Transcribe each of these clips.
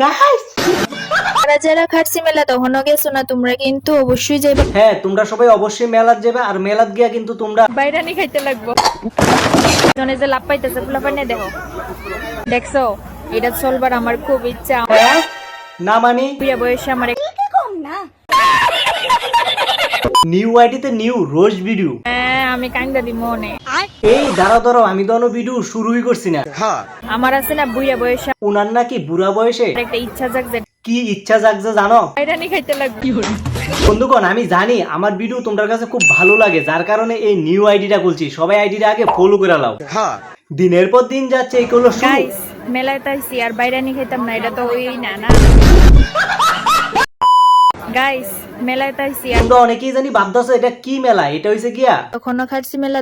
Guys যারা যারা খাটছি মেলা তখনও গেছো না তোমরা কিন্তু অবশ্যই যাইবা। হ্যাঁ তোমরা সবাই অবশ্যই মেলাত যাবে আর মেলাত গিয়া কিন্তু তোমরা বাইরানি খাইতে লাগবো। জনে যে লাভ পাইতেছে ফুলাপানে দেখছো এটা চলবার আমার খুব ইচ্ছা। হ্যাঁ না মানি বুড়া বয়সে আমার নিউ আইডিতে নিউ রোজ ভিডিও। আমি কান্দা দি মনে। এই দাঁড়াও আমি তো ভিডিও শুরুই করছি না। আমার আছে না বুড়া বয়সে উনার নাকি বুড়া বয়সে একটা ইচ্ছা জাগছে কি ইচ্ছা জাগছে জানো? বাইরানি খাইতে লাগবে। বন্ধুগণ আমি জানি আমার ভিডিও তোমার কাছে খুব ভালো লাগে, যার কারণে এই নিউ আইডিটা খুলছি। সবাই আইডিটা আগে ফলো করে লাও। দিনের পর দিন যাচ্ছে এইগুলো শুরু। গাইস মেলায় তাইছি আর বাইরানি খাইতাম না, এটা তো ওই না না। গাইস মেলায় তাইছি আর তোমরা অনেকেই জানি ভাবতাছো এটা কি মেলা, এটা হইছে গিয়া তখনও খাটছি মেলা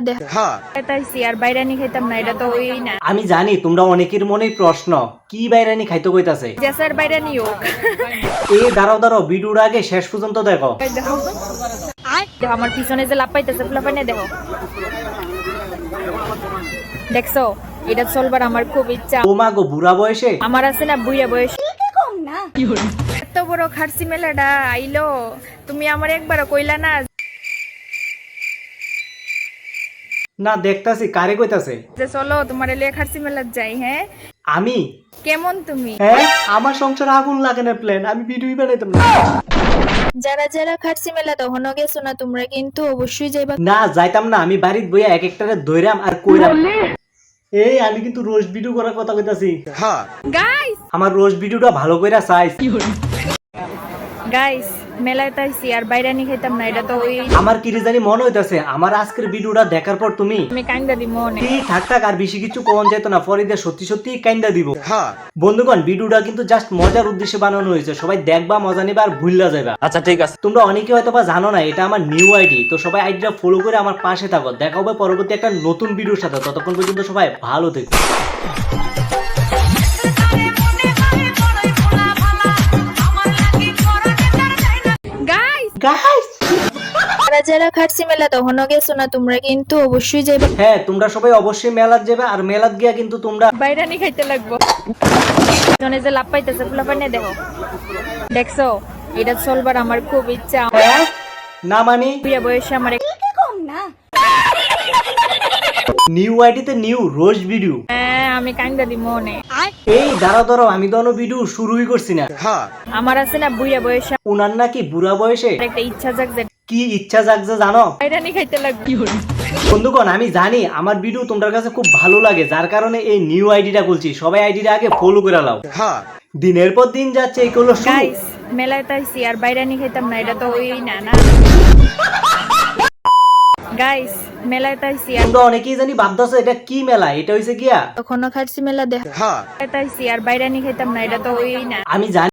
তাইছি আর বাইরানি খাইতাম না, এটা তো ওই না। আমি জানি তোমরা অনেকের মনেই প্রশ্ন কি বাইরানি খাইতে কইতাছে। জেসার বাইরানি হোক। এই দাঁড়াও ভিডিওর আগে শেষ পর্যন্ত দেখো। দেখো আমার পিছনে যে লাভ পাইতেছে ফুলাপানে দেখছো এটা চলবার আমার খুব ইচ্ছা। ও মা গো বুড়া বয়সে আমার আছে না বুড়া বয়স এত বড় খাটছি মেলাটা আইলো, তুমি আমার একবারও কইলা না না দেখতাছি কারে কইতাছে যে চলো তোমার লিয়ে খাটছি মেলা যাই। হ্যাঁ আমি কেমন তুমি? হ্যাঁ আমার সংসার আগুন লাগানোর প্ল্যান, আমি ভিডিওই বানাইতাম না। যারা যারা খাটছি মেলা তখনও গেছো না তোমরা কিন্তু অবশ্যই যাইবা। না যাইতাম না, আমি বাড়িত বইয়া এক একটারে দইরাম আর কইরাম। এই আমি কিন্তু রোজ ভিডিও করার কথা কইতাছি। গাইস আমার রোজ ভিডিওটা ভালো কইরা চাইছ। গাইস মেলায় তাইছি আর বাইরানি খাইতাম না, এটা তো ওই আমার কি জানি মনে হইতাছে আমার আজকের ভিডিওটা দেখার পর তুমি আমি কান্দা দি মনে। থাক আর বেশি কিছু কোন যেত না, ফরিদে সত্যি কাইন্দা দিব। বন্ধুগণ ভিডিওটা কিন্তু জাস্ট মজার উদ্দেশ্যে বানানো হয়েছে, সবাই দেখবা মজা নিবা আর ভুললা যাবা। আচ্ছা ঠিক আছে। তোমরা অনেকে হয়তো বা জানো না এটা আমার নিউ আইডি, তো সবাই আইডিটা ফলো করে আমার পাশে থাকো। দেখা হবে পরবর্তী একটা নতুন ভিডিওর সাথে, ততক্ষণ পর্যন্ত সবাই ভালো থেকো। গাইস যারা যারা খাটছি মেলা তখনও গেছো না তোমরা কিন্তু অবশ্যই যাইবা। হ্যাঁ তোমরা সবাই অবশ্যই মেলাত যাবে আর মেলাত গিয়া কিন্তু তোমরা বাইরানি খাইতে লাগবো। জনে যে লাভ পাইতেছে ফুলাপানে দেখছো এটা চলবার আমার খুব ইচ্ছা। হ্যাঁ না মানি বুড়া বয়সে আমার নিউ আইডিতে নিউ রোজ ভিডিও। আমি কান্দা দি মনে। এই দাঁড়াও আমি তো ভিডিও শুরুই করছি না। আমার আছে না বুড়া বয়সে উনার নাকি বুড়া বয়সে একটা ইচ্ছা জাগছে কি ইচ্ছা জাগছে জানো? বাইরানি খাইতে লাগবে। বন্ধুগণ আমি জানি আমার ভিডিও তোমার কাছে খুব ভালো লাগে, যার কারণে এই নিউ আইডিটা খুলছি। সবাই আইডিটা আগে ফলো করে লাও। দিনের পর দিন যাচ্ছে এইগুলো শুরু। গাইস মেলায় তাইছি আর বাইরানি খাইতাম না, এটা তো ওই না না। গাইস মেলায় তাইছি আর তোমরা অনেকেই জানি ভাবতাছো এটা কি মেলা, এটা হইছে গিয়া তখনও খাটছি মেলা তাইছি আর বাইরানি খাইতাম না, এটা তো ওই না। আমি জানি